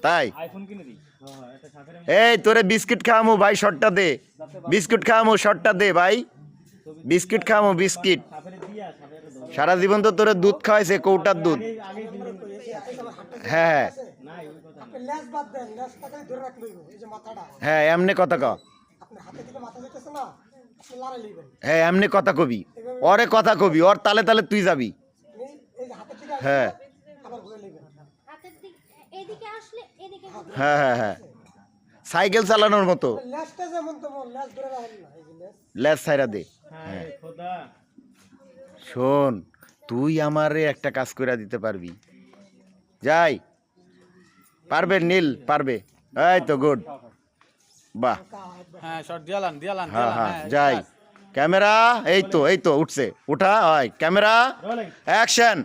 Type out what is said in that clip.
তাই এই তোরে বিস্কিট খাওয়ামু ভাই, শর্টটা দে, বিস্কিট খাওয়ামু, শর্টটা দে ভাই, বিস্কিট খাওয়ামু, বিস্কিট। সারা জীবন তো তোরে দুধ খাওয়াইছে, কৌটার দুধ। হ্যাঁ হ্যাঁ এমনি কথা ক, হ্যাঁ এমনি কথা কবি, ওরে কথা কবি, ওর তালে তালে তুই যাবি। হ্যাঁ হ্যাঁ হ্যাঁ হ্যাঁ সাইকেল চালানোর মতো, লেজ ছাইরা দে। হ্যাঁ শোন, তুই আমারে একটা কাজ করে দিতে পারবি? যাই, পারবে নীল, পারবে, এই তো গুড, বাহ, হ্যাঁ হ্যাঁ যাই। ক্যামেরা, এই তো উঠছে, উঠা হয়, ক্যামেরা অ্যাকশন।